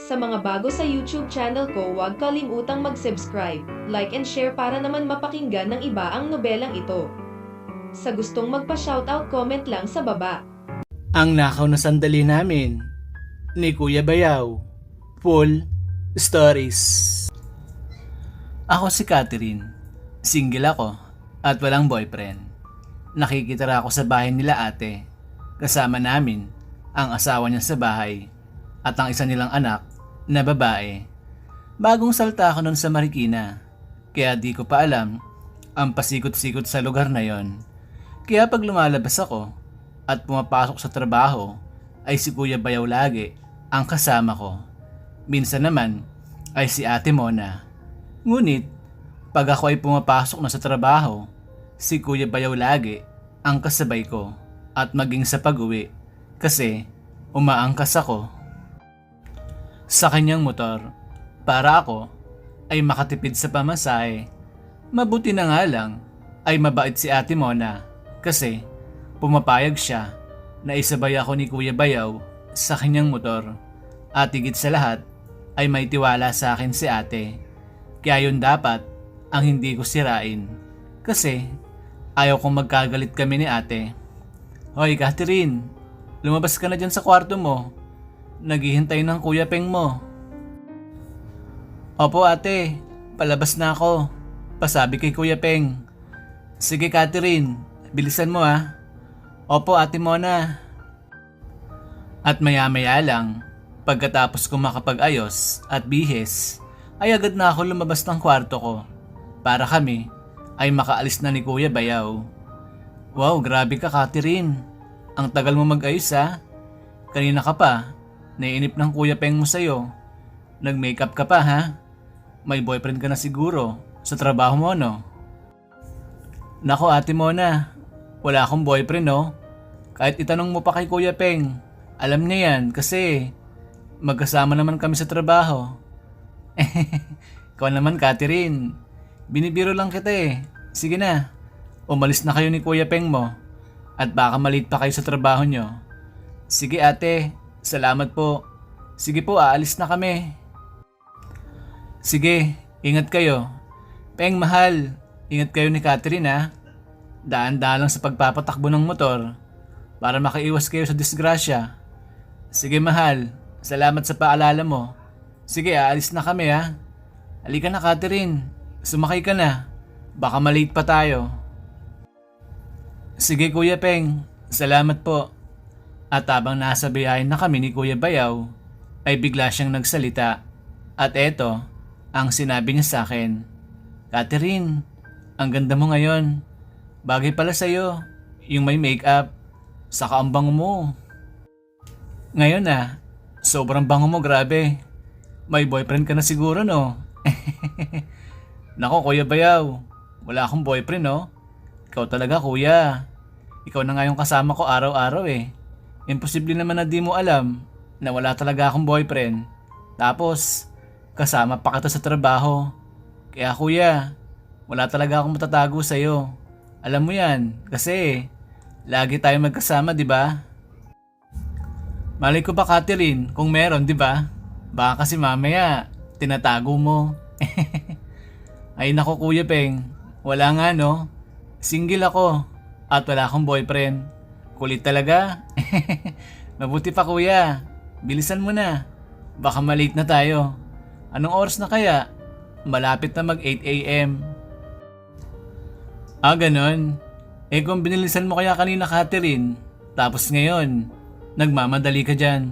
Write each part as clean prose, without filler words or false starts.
Sa mga bago sa YouTube channel ko, huwag kalimutang mag-subscribe, like and share para naman mapakinggan ng iba ang nobelang ito. Sa gustong magpa-shoutout, comment lang sa baba. Ang nakaw na sandali namin ni Kuya Bayaw. Full Stories. Ako si Catherine. Single ako at walang boyfriend. Nakikitira ako sa bahay nila ate. Kasama namin ang asawa niya sa bahay at ang isa nilang anak na babae. Bagong salta ako nun sa Marikina, kaya di ko pa alam ang pasikot-sikot sa lugar na yon. Kaya pag lumalabas ako at pumapasok sa trabaho ay si Kuya Bayaw lagi ang kasama ko. Minsan naman ay si Ate Mona. Ngunit pag ako ay pumapasok na sa trabaho, si Kuya Bayaw lagi ang kasabay ko at maging sa pag-uwi kasi umaangkas ako sa kanyang motor para ako ay makatipid sa pamasahe. Mabuti na nga lang ay mabait si Ate Mona kasi pumapayag siya na isabay ako ni Kuya Bayaw sa kanyang motor at higit sa lahat ay may tiwala sa akin si ate. Kaya yun dapat ang hindi ko sirain kasi ayaw kong magkagalit kami ni ate. Hoy Catherine, lumabas ka na dyan sa kwarto mo. Naghihintay ng Kuya Peng mo. Opo ate, palabas na ako. Pasabi kay Kuya Peng. Sige Catherine, bilisan mo ah. Opo Ate Mona. At maya-maya lang, pagkatapos ko makapag-ayos at bihis, ay agad na ako lumabas ng kwarto ko para kami ay makaalis na ni Kuya Bayaw. Wow, grabe ka Catherine. Ang tagal mo mag-ayos ah. Kanina ka pa, naiinip ng Kuya Peng mo sa'yo. Nag-makeup ka pa ha? May boyfriend ka na siguro sa trabaho mo no? Nako Ate Mona, wala akong boyfriend no? Kahit itanong mo pa kay Kuya Peng, alam niya yan kasi magkasama naman kami sa trabaho. Ikaw naman Catherine, binibiro lang kita eh. Sige na, umalis na kayo ni Kuya Peng mo at baka malate pa kayo sa trabaho nyo. Sige ate, salamat po. Sige po, aalis na kami. Sige, ingat kayo. Peng mahal, ingat kayo ni Catherine ha. Daan-daan lang sa pagpapatakbo ng motor para makaiwas kayo sa disgrasya. Sige mahal, salamat sa paalala mo. Sige, aalis na kami ha. Halika na Catherine, sumakay ka na. Baka malate pa tayo. Sige Kuya Peng, salamat po. At habang nasa biyahe na kami ni Kuya Bayaw, ay bigla siyang nagsalita. At eto, ang sinabi niya sa akin. Catherine, ang ganda mo ngayon. Bagay pala sa'yo, yung may makeup, saka ang bango mo. Ngayon ah, sobrang bango mo, grabe. May boyfriend ka na siguro no? Nako Kuya Bayaw, wala akong boyfriend no? Ikaw talaga kuya. Ikaw na nga yung kasama ko araw-araw eh. Imposible naman na di mo alam na wala talaga akong boyfriend. Tapos, kasama pa kita sa trabaho. Kaya kuya, wala talaga akong matatago sa'yo. Alam mo yan, kasi lagi tayo magkasama, di ba? Malay ko ba Catherine, kung meron, di ba? Baka kasi mamaya, tinatago mo. Ay nako Kuya Peng, wala nga no. Single ako at wala akong boyfriend. Kulit talaga. Mabuti pa kuya, bilisan mo na. Baka malate na tayo. Anong oras na kaya? Malapit na mag 8 AM. Ah, ganon. Eh kung binilisan mo kaya kanina Catherine, tapos ngayon, nagmamadali ka dyan.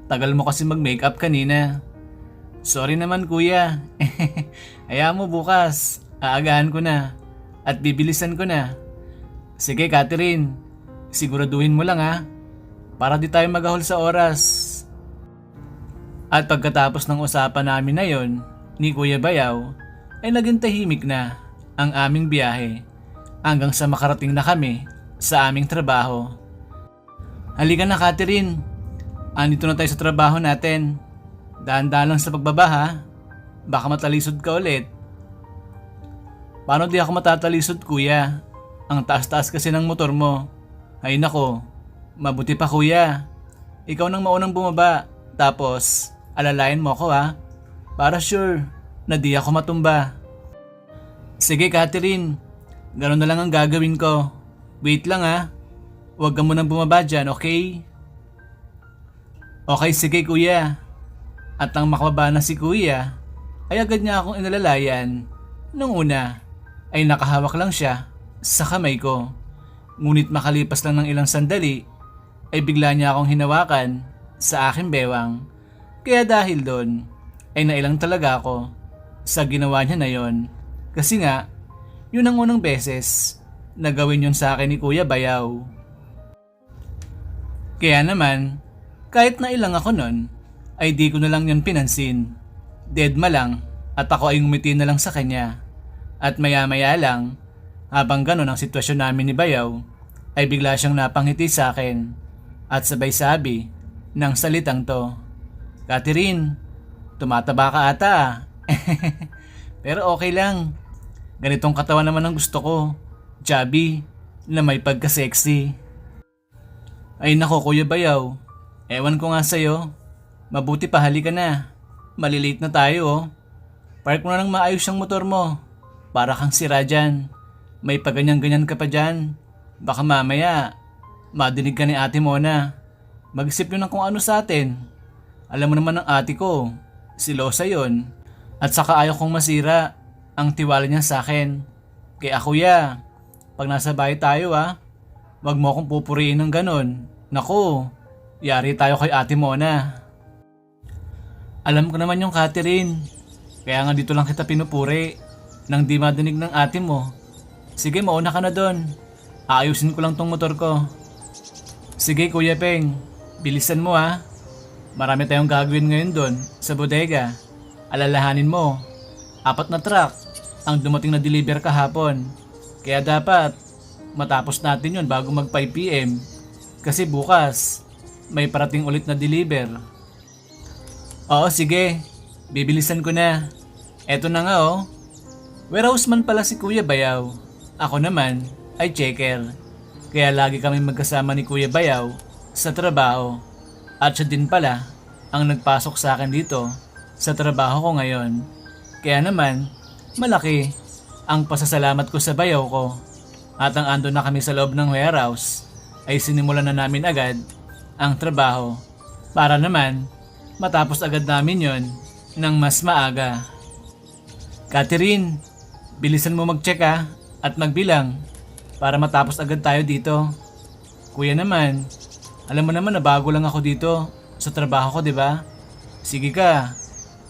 Tagal mo kasi mag-makeup kanina. Sorry naman kuya. Hayaan mo bukas, aagahan ko na. At bibilisan ko na. Sige Catherine, siguraduhin mo lang ha. Para di tayo magahol sa oras. At pagkatapos ng usapan namin na yon ni Kuya Bayaw, ay naging tahimik na ang aming biyahe hanggang sa makarating na kami sa aming trabaho. Halika na Catherine, andito na tayo sa trabaho natin. Daan-daan lang sa pagbaba ha, baka matalisod ka ulit. Paano di ako matatalisod kuya? Ang taas-taas kasi ng motor mo. Ay nako, mabuti pa kuya. Ikaw nang maunang bumaba, tapos Alalayan mo ako ha, para sure na di ako matumba. Sige Catherine, ganun na lang ang gagawin ko. Wait lang ha, huwag ka munang bumaba dyan, okay? Okay, sige kuya. At nang makababa na si kuya, ay agad niya akong inalalayan. Nung una, ay nakahawak lang siya sa kamay ko. Ngunit makalipas lang ng ilang sandali, ay bigla niya akong hinawakan sa aking bewang. Kaya dahil doon, ay nailang talaga ako sa ginawa niya na yon. Kasi nga, yun ang unang beses na gawin yun sa akin ni Kuya Bayaw. Kaya naman, kahit na ilang ako nun, ay di ko na lang yun pinansin. Deadma lang at ako ay ngumiti na lang sa kanya. At maya-maya lang, habang ganun ang sitwasyon namin ni Bayaw, ay bigla siyang napangiti sa akin at sabay sabi ng salitang to, Catherine, tumataba ka ata ah." Pero okay lang. Ganitong katawan naman ang gusto ko. Chubby, na may pagka-sexy. Ay nako Kuya Bayaw, ewan ko nga sa'yo. Mabuti pa halika na. Malilate na tayo oh. Park mo na ng maayos yung motor mo. Para kang sira dyan. May paganyan-ganyan ka pa dyan. Baka mamaya, madinig ka ni Ate Mona. Mag-isip yun ng kung ano sa atin. Alam mo naman ng ate ko, silosa yon. At saka ayaw kong masira ang tiwala niya sa akin. Kaya kuya, pag nasa bahay tayo wag mo akong pupuriin ng ganon. Naku, yari tayo kay Ate Mona. Alam ko naman yung Catherine. Kaya nga dito lang kita pinupuri nang di madinig ng ate mo. Sige, mauna ka na doon. Aayusin ko lang tong motor ko. Sige Kuya Peng, bilisan mo ha. Marami tayong gagawin ngayon doon sa bodega. Alalahanin mo, 4 na truck ang dumating na deliver kahapon. Kaya dapat matapos natin yun bago mag 5 PM. Kasi bukas, may parating ulit na deliver. Oo sige, bibilisan ko na. Eto na nga oh. Warehouse man pala si Kuya Bayaw. Ako naman ay checker. Kaya lagi kami magkasama ni Kuya Bayaw sa trabaho. At siya din pala ang nagpasok sa akin dito sa trabaho ko ngayon. Kaya naman, malaki ang pasasalamat ko sa Bayaw ko. At ang ando na kami sa loob ng warehouse, ay sinimulan na namin agad ang trabaho. Para naman, matapos agad namin yon ng mas maaga. Catherine, bilisan mo mag-check at magbilang para matapos agad tayo dito. Kuya naman, alam mo naman na bago lang ako dito sa trabaho ko, di ba? Sige ka,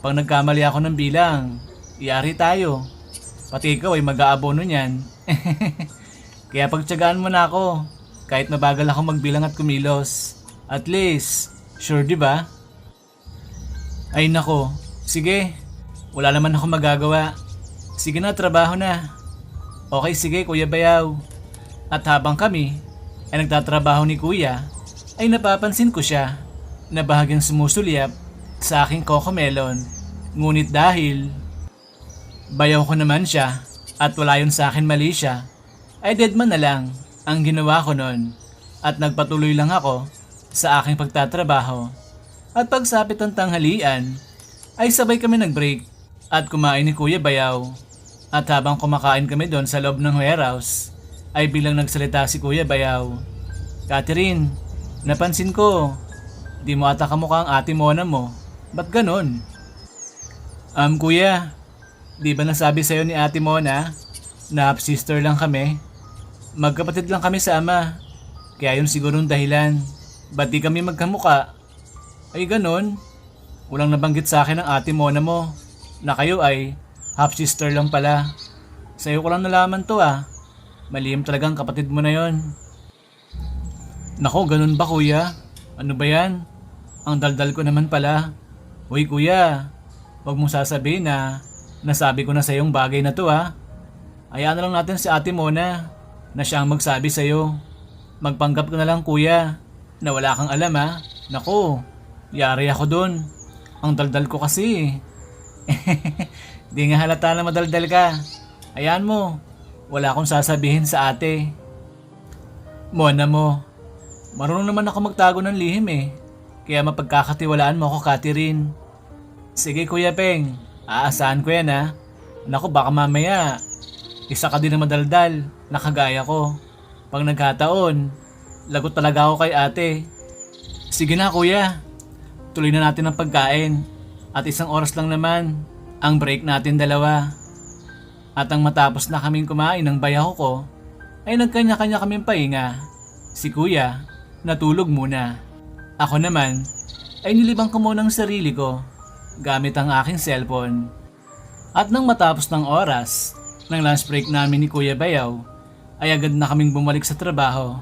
pag nagkamali ako ng bilang, iyari tayo. Pati ikaw ay mag-aabono niyan. Kaya pagtiyagaan mo na ako, kahit mabagal ako magbilang at kumilos. At least, sure di ba? Ay nako, sige, wala naman ako magagawa. Sige na, trabaho na. Okay, sige Kuya Bayaw. At habang kami ay nagtatrabaho ni Kuya, ay napapansin ko siya na bahagyang sumusulyap sa aking cocomelon. Ngunit dahil bayaw ko naman siya at wala yun sa akin mali siya, ay deadman na lang ang ginawa ko nun at nagpatuloy lang ako sa aking pagtatrabaho. At pagsapit ng tanghalian, ay sabay kami nag-break at kumain ni Kuya Bayaw. At habang kumakain kami doon sa loob ng warehouse, ay bilang nagsalita si Kuya Bayaw. Catherine, napansin ko, di mo ata kamukha ang Ate Mona mo. Ba't ganon? Kuya, di ba nasabi sa'yo ni Ate Mona na half-sister lang kami? Magkapatid lang kami sa ama. Kaya yun sigurong dahilan. Ba't di kami magkamuka? Ay ganon. Walang nabanggit sa akin ng Ate Mona mo na kayo ay half-sister lang pala. Sa'yo ko lang nalaman to Malihim talagang kapatid mo na yon. Nako, ganun ba kuya? Ano ba yan? Ang daldal ko naman pala. Uy kuya, wag mong sasabihin na nasabi ko na sa yung bagay na to Hayaan na lang natin si Ate Mona na siya ang magsabi sa'yo. Magpanggap ka na lang kuya na wala kang alam Nako, yari ako dun. Ang daldal ko kasi Di nga halata na madaldal ka. Hayaan mo, wala akong sasabihin sa ate. Mona mo, marunong naman ako magtago ng lihim Kaya mapagkakatiwalaan mo ako Catherine. Sige Kuya Peng, aasahan ko yan ha. Naku baka mamaya, isa ka din na madaldal, nakagaya ko. Pag nagkataon, lagot talaga ako kay ate. Sige na kuya, tuloy na natin ang pagkain. At 1 oras lang naman, ang break natin dalawa. At ang matapos na kaming kumain ng bayaw ko, ay nagkanya-kanya kaming pahinga. Si kuya, natulog muna. Ako naman, ay nilibang ko muna ang sarili ko, gamit ang aking cellphone. At nang matapos ng oras, ng lunch break namin ni Kuya Bayaw, ay agad na kaming bumalik sa trabaho.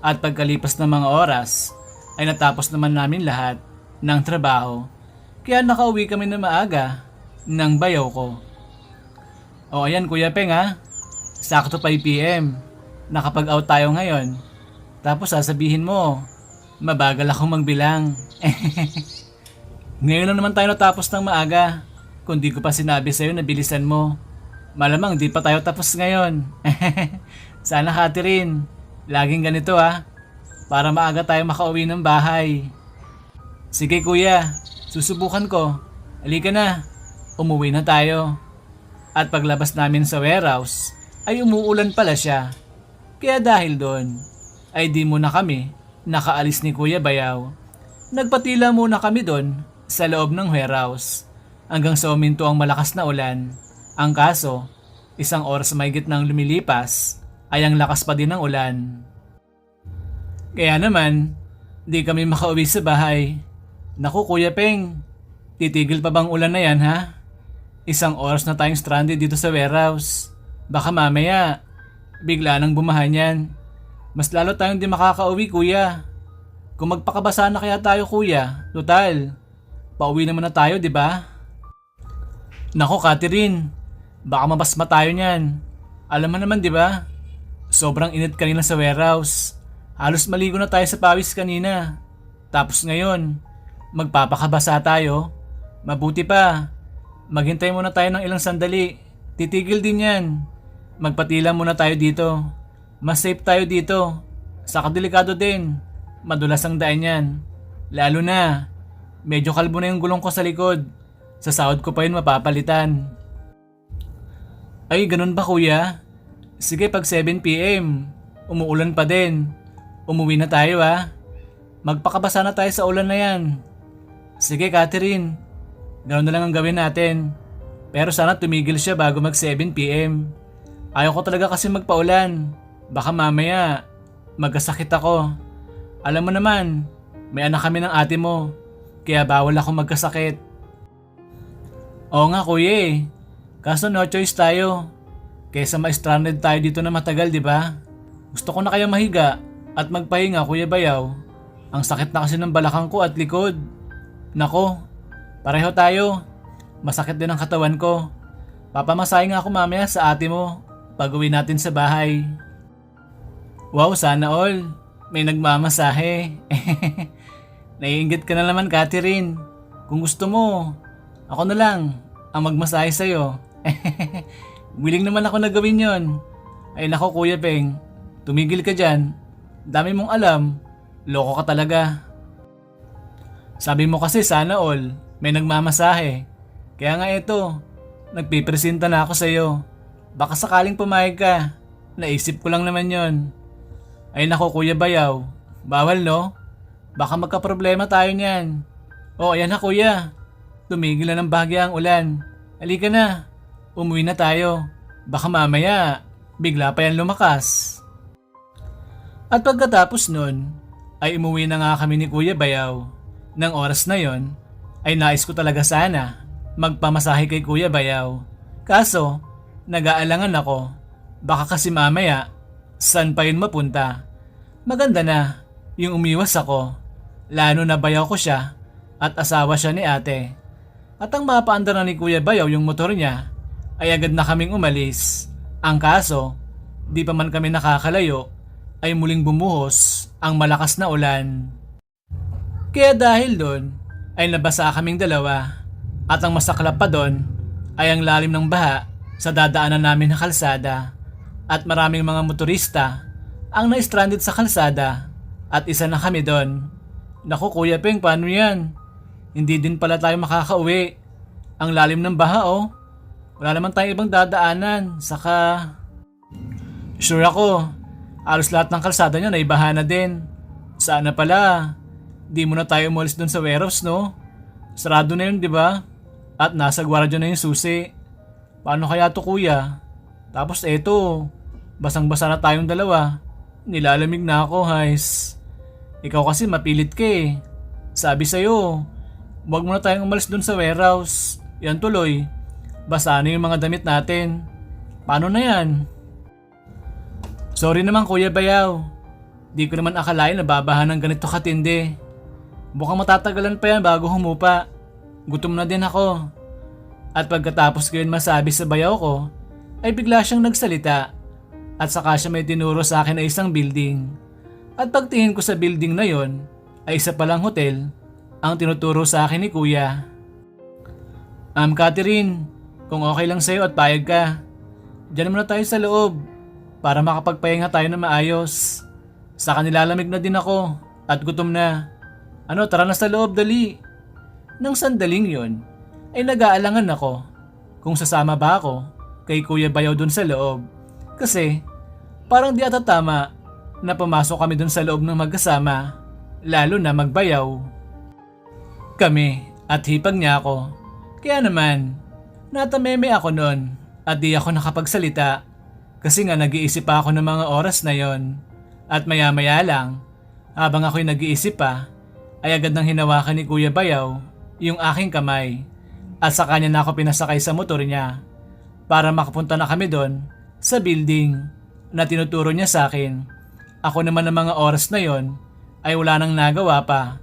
At pagkalipas ng mga oras, ay natapos naman namin lahat ng trabaho. Kaya nakauwi kami na maaga ng bayaw ko. O ayan Kuya Peng ha, sakto 5 PM, nakapag-out tayo ngayon. Tapos sasabihin mo, mabagal akong magbilang. Ngayon na naman tayo natapos ng maaga. Kung di ko pa sinabi sa'yo na bilisan mo, malamang di pa tayo tapos ngayon. Sana Catherine, laging ganito ha, para maaga tayo makauwi ng bahay. Sige kuya, susubukan ko. Halika na, umuwi na tayo. At paglabas namin sa warehouse, ay umuulan pala siya. Kaya dahil doon, ay di muna kami nakaalis ni Kuya Bayaw. Nagpatila muna kami doon sa loob ng warehouse. Hanggang sa uminto ang malakas na ulan. Ang kaso, 1 oras mahigit nang lumilipas, ay ang lakas pa din ng ulan. Kaya naman, di kami makauwi sa bahay. Naku Kuya Peng, titigil pa bang ulan na yan ha? 1 oras na tayong stranded dito sa warehouse. Baka mamaya, bigla nang bumahan yan. Mas lalo tayong di makakauwi kuya. Kung magpakabasa na kaya tayo kuya, total, pauwi naman na tayo di ba? Nako Catherine, baka mabasma tayo niyan. Alam mo naman di ba? Sobrang init kanina sa warehouse. Halos maligo na tayo sa pawis kanina. Tapos ngayon, magpapakabasa tayo. Mabuti pa, maghintay muna tayo ng ilang sandali. Titigil din yan. Magpatila muna tayo dito. Mas safe tayo dito. Saka delikado din. Madulas ang daan yan. Lalo na, medyo kalbo na yung gulong ko sa likod. Sa sahod ko pa yun mapapalitan. Ay, ganun ba kuya? Sige, pag 7 PM, umuulan pa din. Umuwi na tayo ha. Magpakabasa na tayo sa ulan na yan. Sige Catherine, ganun na lang ang gawin natin. Pero sana tumigil siya bago mag 7 PM. Ayaw ko talaga kasi magpaulan. Baka mamaya, magkasakit ako. Alam mo naman, may anak kami ng ate mo. Kaya bawal ako magkasakit. Oo nga kuya eh. Kaso no choice tayo. Kaysa ma-stranded tayo dito na matagal di ba? Gusto ko na kaya mahiga at magpahinga Kuya Bayaw. Ang sakit na kasi ng balakang ko at likod. Nako, pareho tayo. Masakit din ang katawan ko. Papamasahe nga ako mamaya sa ate mo pag uwi natin sa bahay. Wow, sana all. May nagmamasahe. Naiinggit ka na naman Catherine. Kung gusto mo, ako na lang ang magmasahe sa'yo. Willing naman ako na gawin yon. Ay nako Kuya Peng, tumigil ka dyan. Dami mong alam, loko ka talaga. Sabi mo kasi sana all, may nagmamasahe. Kaya nga ito, nagpipresenta na ako sa'yo. Baka sakaling pumayag ka, naisip ko lang naman yon. Ay nako Kuya Bayaw, bawal no? Baka magka-problema tayo niyan. O ayan na kuya, tumigil na ng bahagya ang ulan. Halika na, umuwi na tayo. Baka mamaya, bigla pa yan lumakas. At pagkatapos nun, ay umuwi na nga kami ni Kuya Bayaw. Nang oras na yon, ay nais ko talaga sana magpamasahe kay Kuya Bayaw. Kaso, nag-aalangan ako. Baka kasi mamaya, saan pa yun mapunta? Maganda na, yung umiwas ako. Lalo na bayaw ko siya at asawa siya ni ate. At ang mapaandar na ni Kuya Bayaw yung motor niya, ay agad na kaming umalis. Ang kaso, di pa man kami nakakalayo, ay muling bumuhos ang malakas na ulan. Kaya dahil doon, ay nabasa kaming dalawa. At ang masaklap pa doon, ay ang lalim ng baha sa dadaanan namin na kalsada. At maraming mga motorista ang na-stranded sa kalsada. At isa na kami doon. Naku Kuya Peng, paano yan? Hindi din pala tayo makakauwi Ang lalim ng baha oh. Wala naman tayong ibang dadaanan. Saka... Sure ako, halos lahat ng kalsada niya naibaha na din. Sana pala, di mo na tayo umalis dun sa warehouse no? Sarado na yun di ba? At nasa gwardiya na yung susi. Paano kaya to kuya? Tapos eto, basang-basa na tayong dalawa. Nilalamig na ako, Hais. Ikaw kasi mapilit ka eh. Sabi sa'yo, huwag muna tayong umalis dun sa warehouse. Yan tuloy, basa na yung mga damit natin. Paano na yan? Sorry naman Kuya Bayaw. Di ko naman akalain na babahan ng ganito katindi. Mukhang matatagalan pa yan bago humupa. Gutom na din ako. At pagkatapos ko yun masabi sa bayaw ko, ay bigla siyang nagsalita. At saka siya may tinuro sa akin na isang building. At pagtingin ko sa building na yon, ay isa palang hotel ang tinuturo sa akin ni Kuya. Catherine, kung okay lang sa'yo at payag ka, diyan muna tayo sa loob para makapagpahinga tayo na maayos. Saka nilalamig na din ako at gutom na. Ano, tara na sa loob, dali. Nang sandaling yon, ay nag-aalangan ako kung sasama ba ako kay Kuya Bayaw dun sa loob. Kasi parang di ata tama na pumasok kami dun sa loob ng magkasama, lalo na magbayaw kami at hipag niya ako. Kaya naman, natameme ako nun at di ako nakapagsalita kasi nga nag-iisip pa ako ng mga oras na yon. At maya-maya lang, habang ako'y nag-iisip pa, ay agad nang hinawakan ni Kuya Bayaw yung aking kamay at sa kanya na ako pinasakay sa motor niya para makapunta na kami doon sa building na tinuturo niya sa akin. Ako naman ng mga oras na yon ay wala nang nagawa pa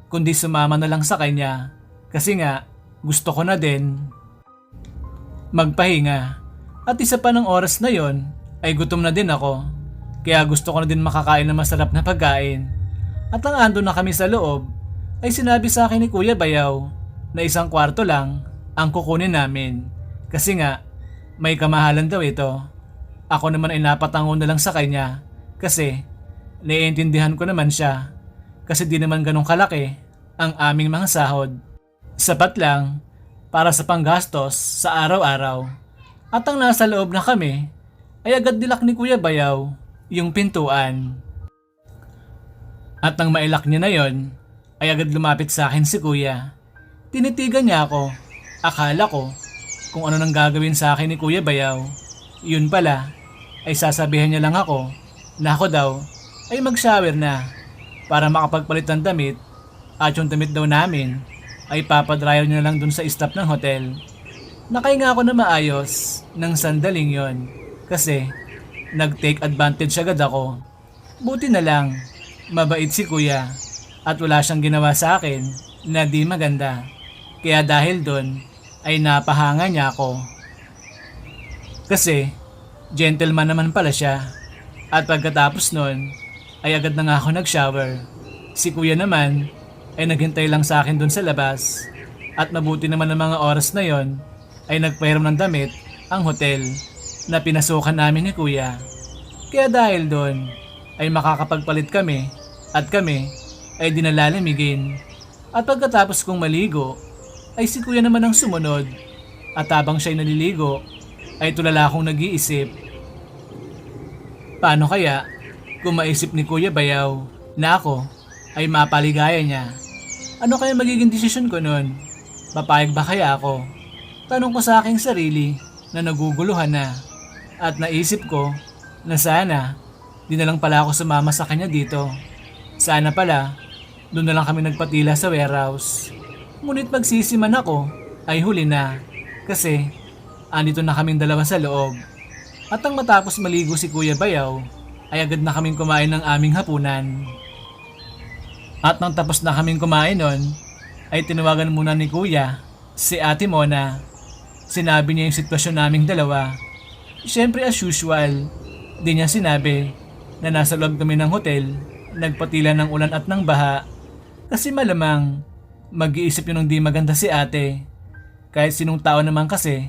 kundi sumama na lang sa kanya kasi nga gusto ko na din magpahinga. At isa pa ng oras na yon ay gutom na din ako. Kaya gusto ko na din makakain ng masarap na pagkain. At nang ando na kami sa loob, ay sinabi sa akin ni Kuya Bayaw na isang kwarto lang ang kukunin namin. Kasi nga, may kamahalan daw ito. Ako naman ay napatango na lang sa kanya kasi naiintindihan ko naman siya. Kasi di naman ganun kalaki ang aming mga sahod. Sapat lang para sa panggastos sa araw-araw. At ang nasa loob na kami, ay agad nilak ni Kuya Bayaw yung pintuan. At nang mailak niya na yon, ay agad lumapit sa akin si Kuya. Tinitigan niya ako. Akala ko kung ano nang gagawin sa akin ni Kuya Bayaw. Yun pala, ay sasabihin niya lang ako na ako daw ay mag-shower na para makapagpalit ng damit at yung damit daw namin ay papadryer niya lang dun sa staff ng hotel. Nakahinga ako na maayos ng sandaling yon kasi nag-take advantage agad ako. Buti na lang, mabait si Kuya at wala siyang ginawa sa akin na di maganda. Kaya dahil doon ay napahanga niya ako. Kasi gentleman naman pala siya. At pagkatapos nun ay agad na nga ako nag-shower. Si Kuya naman ay naghintay lang sa akin doon sa labas. At mabuti naman ng mga oras na yon ay nagpahiram ng damit ang hotel na pinasukan namin ni Kuya. Kaya dahil doon ay makakapagpalit kami at kami ay dinalalamigin. At pagkatapos kong maligo ay si Kuya naman ang sumunod. At habang siya'y naliligo ay tulala akong nag-iisip. Paano kaya kung maisip ni Kuya Bayaw na ako ay mapaligaya niya? Ano kaya magiging desisyon ko nun? Papayag ba kaya ako? Tanong ko sa aking sarili na naguguluhan na. At naisip ko na sana di na lang pala ako sumama sa kanya dito. Sana pala doon na lang kami nagpatila sa warehouse. Ngunit magsisiman ako ay huli na kasi andito na kaming dalawa sa loob. At ang matapos maligo si Kuya Bayaw ay agad na kaming kumain ng aming hapunan. At nang tapos na kaming kumain nun ay tinawagan muna ni Kuya si Ate Mona. Sinabi niya yung sitwasyon naming dalawa. Siyempre as usual, di niya sinabi na nasa loob kami ng hotel, nagpatila ng ulan at ng baha. Kasi malamang mag-iisip yun ng di maganda si ate. Kahit sinong tao naman kasi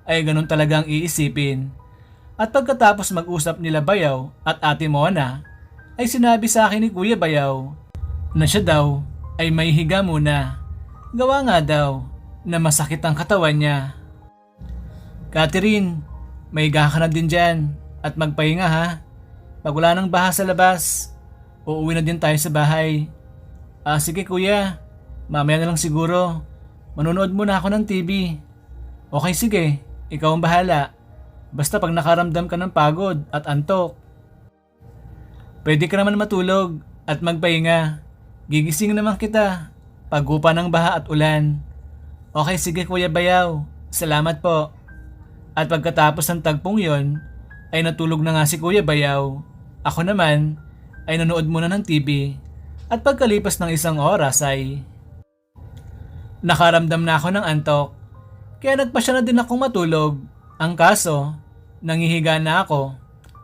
ay ganun talaga ang iisipin. At pagkatapos mag-usap nila Bayaw at Ate Mona, ay sinabi sa akin ni Kuya Bayaw na siya daw ay may higa muna. Gawa nga daw na masakit ang katawan niya. Catherine, may higa ka na din dyan at magpahinga ha. Pag wala nang baha sa labas, uuwi na din tayo sa bahay. Sige kuya, mamaya na lang siguro. Manonood muna ako ng TV. Okay sige, ikaw ang bahala. Basta pag nakaramdam ka ng pagod at antok, pwede ka naman matulog at magpahinga. Gigising naman kita paghupa ng baha at ulan. Okay sige Kuya Bayaw, salamat po. At pagkatapos ng tagpong yon, ay natulog na nga si Kuya Bayaw. Ako naman ay nanood muna ng TV. At pagkalipas ng isang oras ay nakaramdam na ako ng antok. Kaya nagpasya na din akong matulog. Ang kaso, nangihiga na ako,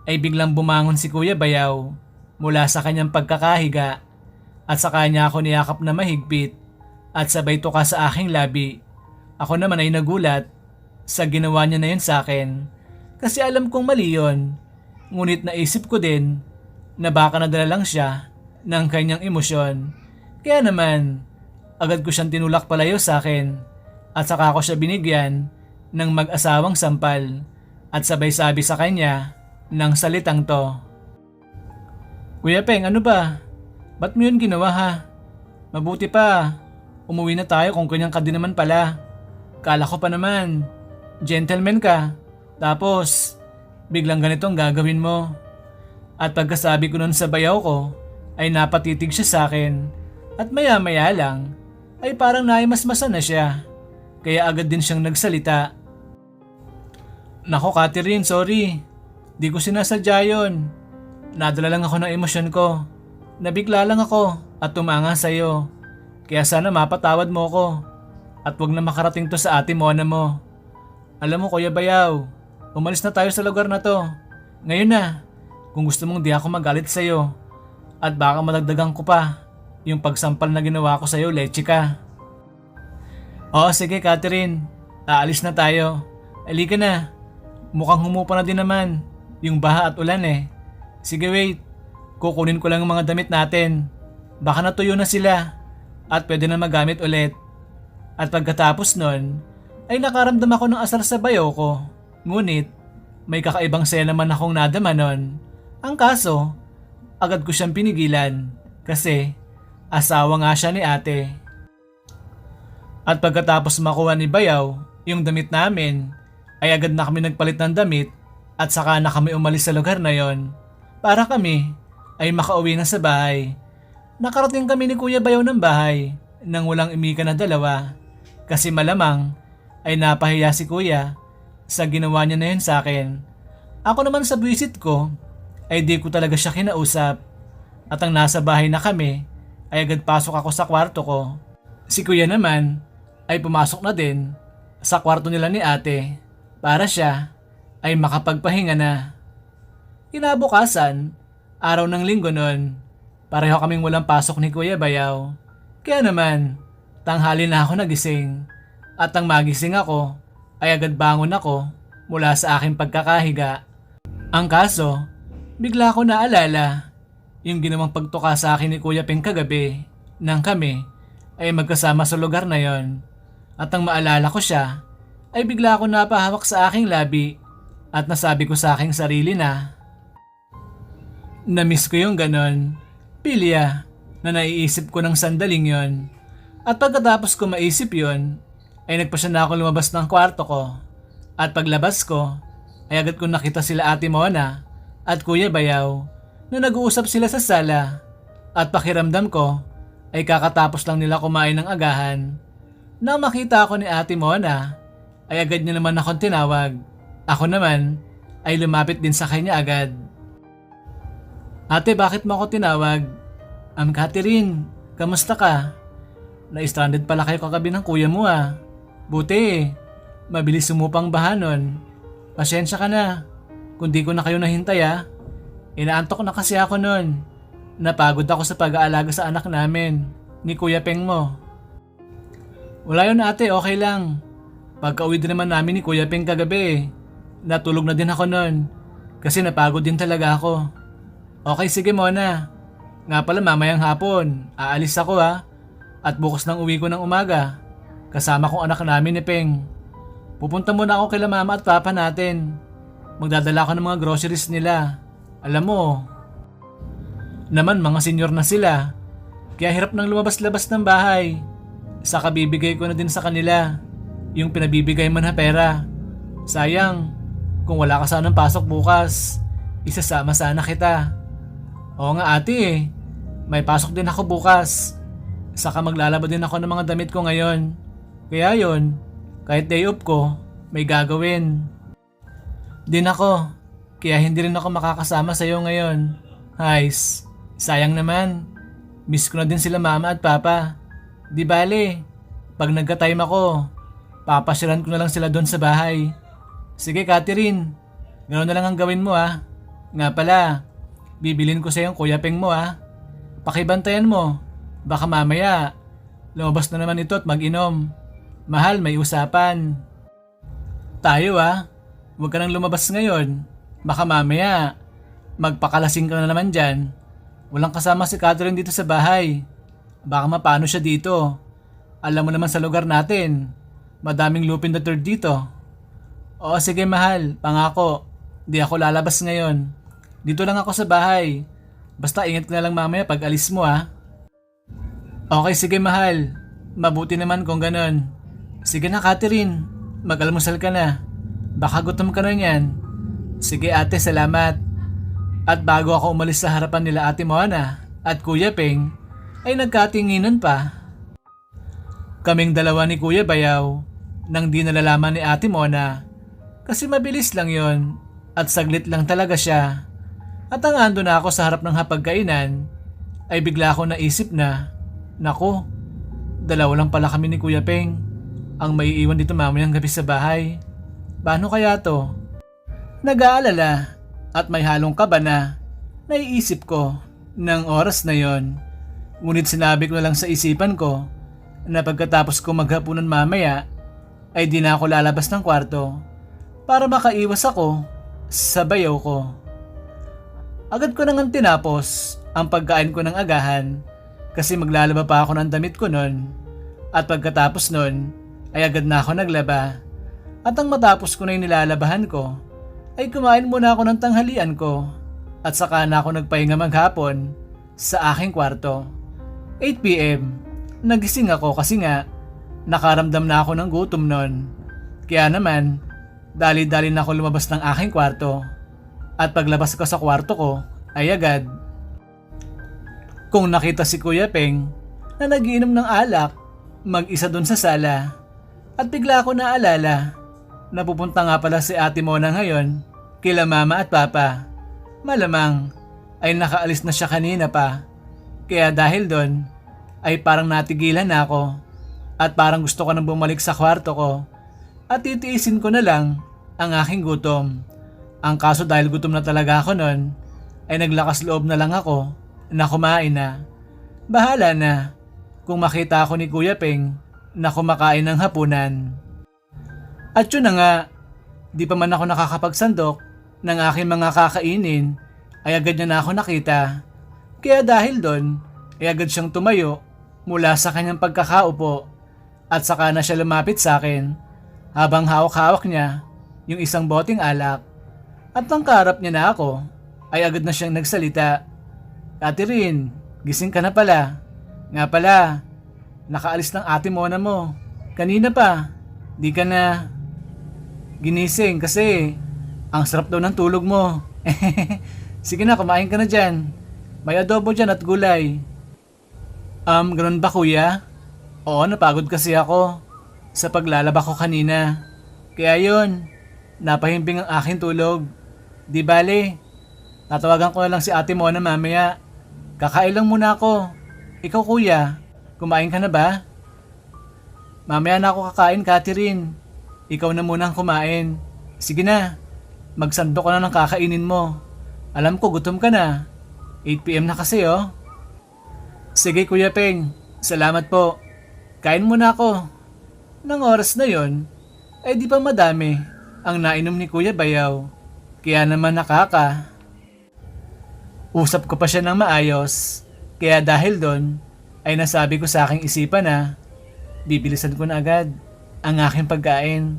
ay biglang bumangon si Kuya Bayaw mula sa kanyang pagkakahiga at sa kanya ako niyakap na mahigpit at sabay tuka sa aking labi. Ako naman ay nagulat sa ginawa niya na yun sa akin kasi alam kong mali yun. Ngunit naisip ko din na baka nadala lang siya ng kanyang emosyon. Kaya naman, agad ko siyang tinulak palayo sa akin at saka ko siya binigyan ng mag-asawang sampal at sabay sabi sa kanya ng salitang to. Kuya Peng, ano ba? Ba't mo yun ginawa ha? Mabuti pa, umuwi na tayo kung kanyang ka din naman pala. Kala ko pa naman, gentleman ka. Tapos, biglang ganito ang gagawin mo. At pagkasabi ko nun sa bayaw ko, ay napatitig siya sa akin. At maya-maya lang, ay parang naimasmasan na siya. Kaya agad din siyang nagsalita. Nako Catherine, sorry. Di ko sinasadya yun. Nadala lang ako ng emosyon ko. Nabigla lang ako at tumanga sa'yo. Kaya sana mapatawad mo ko. At wag na makarating to sa ate Mona mo. Alam mo Kuya Bayaw, umalis na tayo sa lugar na to. Ngayon na, kung gusto mong di ako magalit sa'yo. At baka malagdagan ko pa yung pagsampal na ginawa ko sa'yo, leche ka. Oo sige Catherine, aalis na tayo. Halika na, mukhang humupa na din naman yung baha at ulan eh. Sige wait, kukunin ko lang yung mga damit natin. Baka natuyo na sila at pwede na magamit ulit. At pagkatapos nun, ay nakaramdam ako ng asar sa bayo ko. Ngunit, may kakaibang sena man akong nadama nun. Ang kaso, agad ko siyang pinigilan kasi asawa nga siya ni ate. At pagkatapos makuha ni Bayaw yung damit namin, ay agad na kami nagpalit ng damit at saka na kami umalis sa lugar na yon para kami ay makauwi na sa bahay. Nakarating kami ni Kuya Bayaw ng bahay nang walang imika na dalawa kasi malamang ay napahiya si Kuya sa ginawa niya na yun sa akin. Ako naman sa buwisit ko ay di ko talaga siya kinausap at ang nasa bahay na kami ay agad pasok ako sa kwarto ko. Si Kuya naman ay pumasok na din sa kwarto nila ni ate para siya ay makapagpahinga na. Kinabukasan, araw ng linggo nun, pareho kaming walang pasok ni Kuya Bayaw. Kaya naman, tanghali na ako nagising at nang magising ako ay agad bangon ako mula sa aking pagkakahiga. Ang kaso, bigla ko naalala yung ginawang pagtuka sa akin ni Kuya Peng kagabi nang kami ay magkasama sa lugar na yon. At nang maalala ko siya, ay bigla ako napahawak sa aking labi at nasabi ko sa aking sarili na na-miss ko yung ganon. Pilya na naiisip ko ng sandaling yon. At pagkatapos ko maisip yon, ay nagpasya na ako lumabas ng kwarto ko. At paglabas ko, ay agad ko nakita sila ate Mona at Kuya Bayaw na nag-uusap sila sa sala. At pakiramdam ko ay kakatapos lang nila kumain ng agahan. Nang makita ako ni ate Mona, ay agad niya naman akong tinawag. Ako naman ay lumapit din sa kanya agad. Ate, bakit mo ako tinawag? Catherine, kamusta ka? Na-stranded pala kayo kagabi ng kuya mo ah. Buti, mabilis sumupang baha nun. Pasensya ka na, kung di ko na kayo nahintay ah. Inaantok na kasi ako nun. Napagod ako sa pag-aalaga sa anak namin, ni Kuya Peng mo. Wala yun ate, okay lang. Pagka-uwi din naman namin ni Kuya Peng kagabi, natulog na din ako nun. Kasi napagod din talaga ako. Okay sige Mona. Nga pala mamayang hapon, aalis ako ha. At bukas nang uwi ko ng umaga. Kasama kong anak namin ni Peng. Pupunta muna ako kila mama at papa natin. Magdadala ako ng mga groceries nila. Alam mo, naman mga senior na sila. Kaya hirap nang lumabas-labas ng bahay. Saka bibigay ko na din sa kanila yung pinabibigay mo na pera. Sayang, kung wala ka sanang pasok bukas, isasama sana kita. Oo nga ate, may pasok din ako bukas. Saka maglalaba din ako ng mga damit ko ngayon. Kaya yon, kahit day off ko, may gagawin. Din ako, kaya hindi rin ako makakasama sa iyo ngayon. Hais, sayang naman. Miss ko na din sila mama at papa. Di bale, pag nagka-time ako, papasyalan ko na lang sila doon sa bahay. Sige Catherine, ganoon na lang ang gawin mo ah. Nga pala, bibilin ko sa yung Kuya Peng mo ah. Pakibantayan mo, baka mamaya, lumabas na naman ito at mag-inom. Mahal, may usapan. Tayo ah, huwag ka nang lumabas ngayon. Baka mamaya, magpakalasing ka na naman dyan. Walang kasama si Catherine dito sa bahay. Baka mapano siya dito. Alam mo naman sa lugar natin, madaming Lupin the Third dito. Oo sige mahal, pangako. Di ako lalabas ngayon. Dito lang ako sa bahay. Basta ingat ka na lang mamaya pag alis mo ah. Okay sige mahal. Mabuti naman kung ganon. Sige na Catherine, mag-almusal ka na. Baka gutom ka na yan. Sige ate, salamat. At bago ako umalis sa harapan nila Ate Mona at Kuya Peng, ay nagkatinginan pa. Kaming dalawa ni Kuya Bayaw nang di nalalaman ni Ate Mona kasi mabilis lang yon at saglit lang talaga siya. At ang ando na ako sa harap ng hapagkainan ay bigla ako naisip na, nako, dalawa lang pala kami ni Kuya Peng ang maiiwan dito mamayang gabi sa bahay. Paano kaya to? Nag-aalala at may halong kaba na naiisip ko ng oras na yon. Ngunit sinabi ko na lang sa isipan ko na pagkatapos ko maghapunan mamaya ay di na ako lalabas ng kwarto para makaiwas ako sa bayaw ko. Agad ko nang tinapos ang pagkain ko ng agahan kasi maglalaba pa ako ng damit ko nun at pagkatapos nun ay agad na ako naglaba at ang matapos ko na yung nilalabahan ko ay kumain muna ako ng tanghalian ko at saka na ako nagpahinga maghapon sa aking kwarto. 8 PM, nagising ako kasi nga nakaramdam na ako ng gutom nun. Kaya naman, dali-dali na ako lumabas ng aking kwarto at paglabas ko sa kwarto ko ay agad kung nakita si Kuya Peng na nagiinom ng alak mag-isa dun sa sala at bigla ako naalala. Napupunta nga pala si Ate Mona ngayon kila mama at papa. Malamang ay nakaalis na siya kanina pa. Kaya dahil doon ay parang natigilan na ako at parang gusto ko nang bumalik sa kwarto ko at titiisin ko na lang ang aking gutom. Ang kaso dahil gutom na talaga ako noon ay naglakas loob na lang ako na kumain na. Bahala na kung makita ako ni Kuya Peng na kumakain ng hapunan. At yun na nga, di pa man ako nakakapagsandok ng aking mga kakainin ay agad niya na ako nakita. Kaya dahil doon ay agad siyang tumayo mula sa kanyang pagkakaupo at saka na siya lumapit sa akin habang hawak-hawak niya yung isang boteng alak. At nang kaharap niya na ako ay agad na siyang nagsalita. Catherine, gising ka na pala. Nga pala, nakaalis ng Ate Mona mo. Kanina pa, di ka na ginising kasi ang sarap daw ng tulog mo. Sige na, kumain ka na dyan. May adobo dyan at gulay. Ganun ba kuya? Oo, napagod kasi ako sa paglalaba ko kanina. Kaya yun, napahimbing ang aking tulog. Di bale, tatawagan ko na lang si Ate Mona mamaya. Kakain lang muna ako. Ikaw kuya, kumain ka na ba? Mamaya na ako kakain, Catherine. Ikaw na muna ang kumain. Sige na, magsandok ka na ng kakainin mo. Alam ko gutom ka na. 8 PM na kasi oh. Sige Kuya Peng, salamat po. Kain muna ako. Nang oras na yon, ay di pa madami ang nainom ni Kuya Bayaw. Kaya naman nakaka. Usap ko pa siya ng maayos. Kaya dahil doon, ay nasabi ko sa aking isipan na, bibilisan ko na agad ang aking pagkain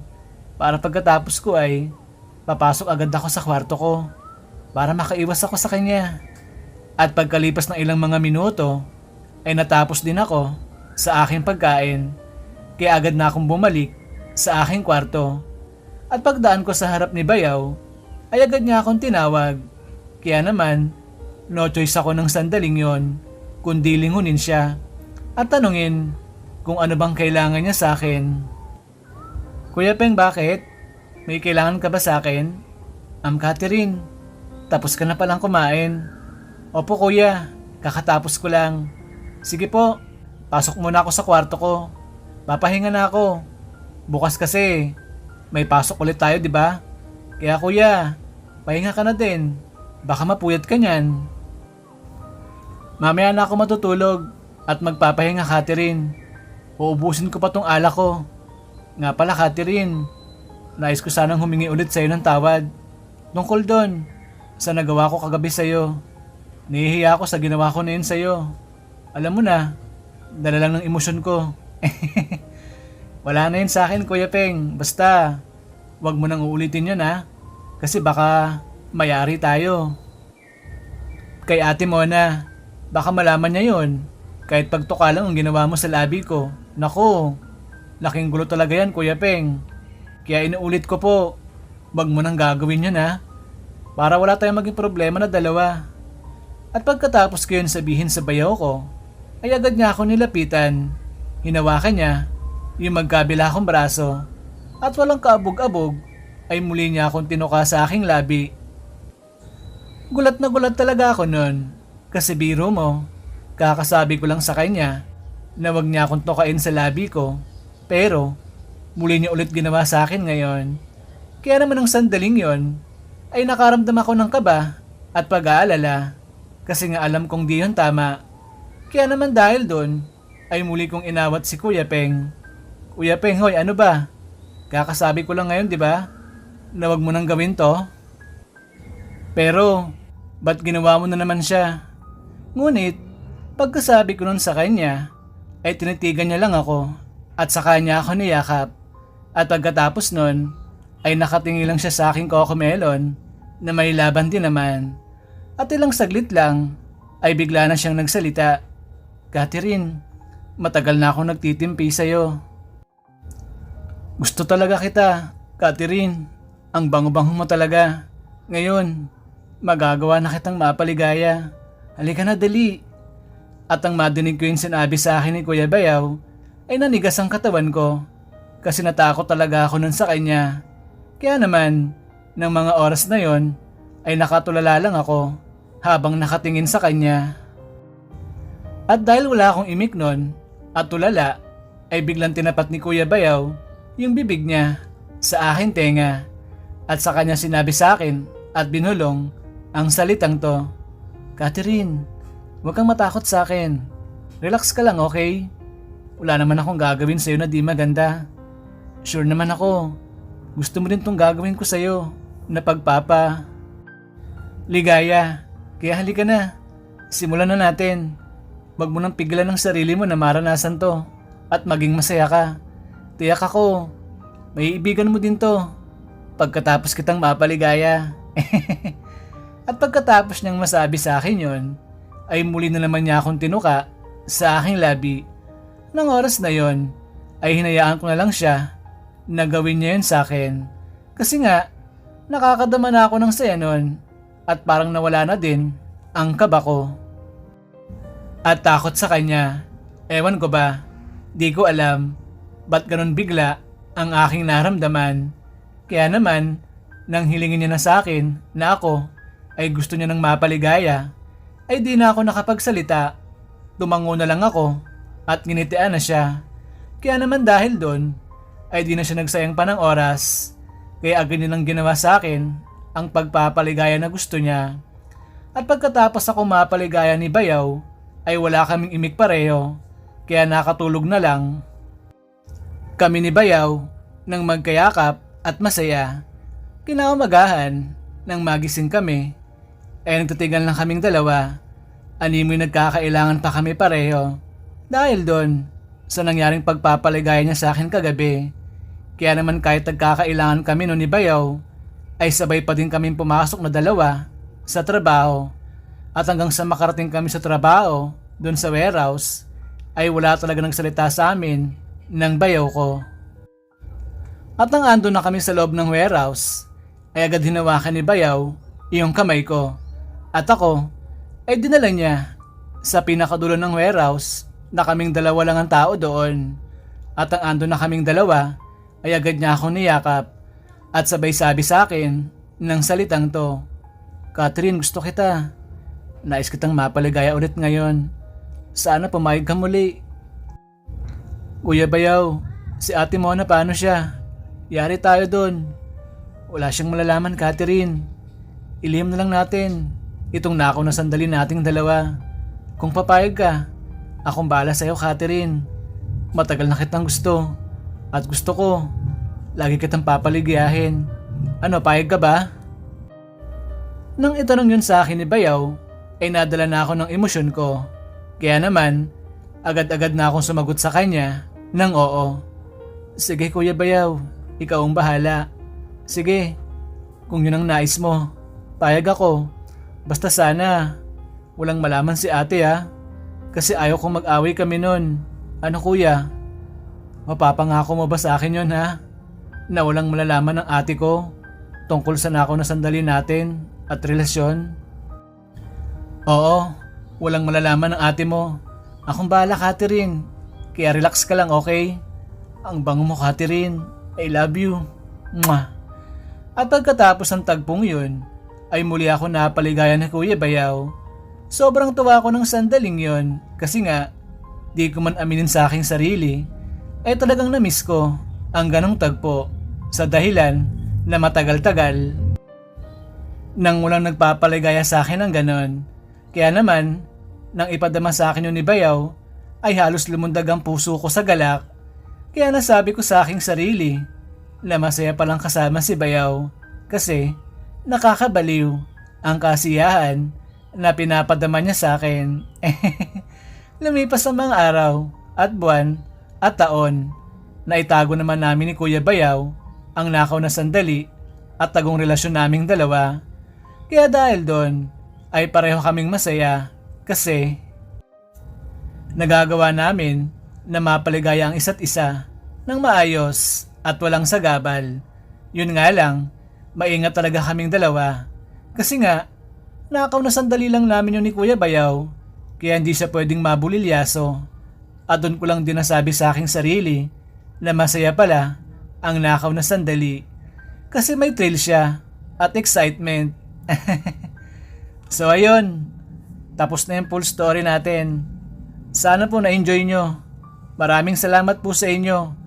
para pagkatapos ko ay papasok agad ako sa kwarto ko para makaiwas ako sa kanya. At pagkalipas ng ilang mga minuto ay natapos din ako sa aking pagkain kaya agad na akong bumalik sa aking kwarto. At pagdaan ko sa harap ni Bayaw ay agad niya akong tinawag. Kaya naman, no choice ako ng sandaling yon kundi lingunin siya at tanungin kung ano bang kailangan niya sa akin. Kuya Peng, bakit? May kailangan ka ba sa akin? Catherine, tapos ka na palang kumain. Opo kuya, kakatapos ko lang. Sige po, pasok muna ako sa kwarto ko. Papahinga na ako. Bukas kasi, may pasok ulit tayo, di ba? Kaya kuya, pahinga ka na din. Baka mapuyat ka niyan. Mamaya na ako matutulog at magpapahinga, Catherine. Uubusin ko pa tong alak ko. Nga pala, Catherine, nais ko sanang humingi ulit sa'yo ng tawad. Tungkol doon, sa nagawa ko kagabi sa'yo. Nahihiya ako sa ginawa ko na yun sa'yo. Alam mo na, dala lang ng emosyon ko. Wala na yun sa akin, Kuya Peng. Basta, wag mo nang uulitin yun ha. Kasi baka mayari tayo. Kay Ate Mona, baka malaman niya yun. Kahit pagtuka lang ang ginawa mo sa labi ko. Nako, laking gulo talaga yan, Kuya Peng. Kaya inuulit ko po, wag mo nang gagawin yun ha. Para wala tayong maging problema na dalawa. At pagkatapos ko yun sabihin sa bayaw ko, ay agad niya ako nilapitan. Hinawakan niya yung magkabila kong braso at walang kaabog-abog ay muli niya akong tinuka sa aking labi. Gulat na gulat talaga ako nun kasi biro mo, kakasabi ko lang sa kanya na wag niya akong tukain sa labi ko pero muli niya ulit ginawa sa akin ngayon. Kaya naman ng sandaling yon ay nakaramdam ako ng kaba at pag-aalala kasi nga alam kong di yun tama. Kaya naman dahil doon ay muli kong inawat si Kuya Peng. Kuya Peng, hoy, ano ba? Kakasabi ko lang ngayon, di ba? Na wag mo nang gawin to. Pero, ba't ginawa mo na naman siya? Ngunit, pagkasabi ko nun sa kanya, ay tinitigan niya lang ako at saka niya ako niyakap. At pagkatapos nun, ay nakatingin lang siya sa aking cocomelon na may laban din naman. At ilang saglit lang, ay bigla na siyang nagsalita. Catherine, matagal na akong nagtitimpi sa'yo. Gusto talaga kita, Catherine. Ang bango-bango mo talaga. Ngayon, magagawa na kitang mapaligaya. Halika na, dali. At ang madinig ko yung sinabi sa akin ni Kuya Bayaw, ay nanigas ang katawan ko. Kasi natakot talaga ako nun sa kanya. Kaya naman, ng mga oras na yon, ay nakatulala lang ako habang nakatingin sa kanya. At dahil wala akong imik nun at tulala, ay biglang tinapat ni Kuya Bayaw yung bibig niya sa aking tenga at sa kanya sinabi sa akin at binulong ang salitang to. Catherine, huwag kang matakot sa akin. Relax ka lang, okay? Wala naman akong gagawin sa'yo na di maganda. Sure naman ako, gusto mo rin tong gagawin ko sa'yo na pagpapa. Ligaya, kaya halika na. Simulan na natin. Wag mo nang pigilan ng sarili mo na maranasan to at maging masaya ka. Tiyak ako, may ibigan mo din to. Pagkatapos kitang mapaligaya. At pagkatapos niyang masabi sa akin yon, ay muli na naman niya akong tinuka sa aking labi. Nang oras na yon, ay hinayaan ko na lang siya na gawin niya yun sa akin. Kasi nga, nakakadama na ako ng saya nun at parang nawala na din ang kaba ko. At takot sa kanya. Ewan ko ba, di ko alam ba't ganun bigla ang aking naramdaman. Kaya naman, nang hilingin niya na sa akin na ako ay gusto niya ng mapaligaya, ay di na ako nakapagsalita. Tumango na lang ako at nginitian na siya. Kaya naman dahil doon, ay di na siya nagsayang pa ng oras. Kaya agad nilang ginawa sa akin ang pagpapaligaya na gusto niya. At pagkatapos ako mapaligaya ni Bayaw, ay wala kaming imik pareho. Kaya nakatulog na lang kami ni Bayaw nang magkayakap at masaya. Kinaumagahan nang magising kami, ay nagtitigan lang kaming dalawa. Animoy nagkakailangan pa kami pareho. Dahil doon, sa nangyaring pagpapaligaya niya sa akin kagabi. Kaya naman kahit nagkakailangan kami noon ni Bayaw, ay sabay pa din kaming pumasok na dalawa sa trabaho. At hanggang sa makarating kami sa trabaho, doon sa warehouse, ay wala talaga nagsalita sa amin ng bayaw ko. At nang ando na kami sa loob ng warehouse, ay agad hinawakan ni Bayaw yung kamay ko. At ako ay dinala niya sa pinakadulo ng warehouse na kaming dalawa lang ang tao doon. At ang ando na kaming dalawa ay agad niya akong niyakap at sabay sabi sa akin ng salitang to, "Catherine, gusto kita. Nais kitang mapaligaya ulit ngayon. Sana pumayag ka muli." "Kuya Bayaw, si Ate Mona paano siya? Yari tayo doon. Wala siyang malalaman, Catherine. Ilihim na lang natin itong nakaw na sandali nating dalawa. Kung papayag ka, akong bahala sa'yo, Catherine. Matagal na kitang gusto at gusto ko lagi kitang papaligayahin. Ano, payag ka ba?" Nang itanong yun sa akin ni Bayaw, ay nadala na ako ng emosyon ko. Kaya naman, agad-agad na akong sumagot sa kanya ng oo. "Sige Kuya Bayaw, ikaw ang bahala. Sige, kung yun ang nais mo, payag ako. Basta sana, walang malaman si ate ha. Kasi ayaw kong mag-away kami nun. Ano kuya? Mapapangako mo ba sa akin yun ha? Na walang malalaman ng ate ko tungkol sa nakaw na sandali natin at relasyon?" "Oo, walang malalaman ng ate mo. Akong bahala, Catherine. Kaya relax ka lang, okay? Ang bango mo, Catherine. I love you. Mwah." At pagkatapos ng tagpong yun, ay muli ako napaligaya ni Kuya Bayaw. Sobrang tuwa ko ng sandaling yun kasi nga, di ko man aminin sa aking sarili, ay talagang namiss ko ang ganong tagpo sa dahilan na matagal-tagal nang walang nagpapaligaya sa akin ng ganon. Kaya naman, nang ipadama sa akin yun ni Bayaw, ay halos lumundag ang puso ko sa galak. Kaya nasabi ko sa aking sarili na masaya palang kasama si Bayaw kasi nakakabaliw ang kasiyahan na pinapadama niya sa akin. Lumipas ang mga araw at buwan at taon na itago naman namin ni Kuya Bayaw ang nakaw na sandali at tagong relasyon naming dalawa. Kaya dahil doon ay pareho kaming masaya kasi nagagawa namin na mapaligaya ang isa't isa ng maayos at walang sagabal. Yun nga lang, maingat talaga kaming dalawa. Kasi nga, nakaw na sandali lang namin yun ni Kuya Bayaw, kaya hindi siya pwedeng mabulilyaso. At doon ko lang din nasabi sa aking sarili na masaya pala ang nakaw na sandali. Kasi may thrill siya at excitement. So ayun, tapos na yung full story natin. Sana po na-enjoy nyo. Maraming salamat po sa inyo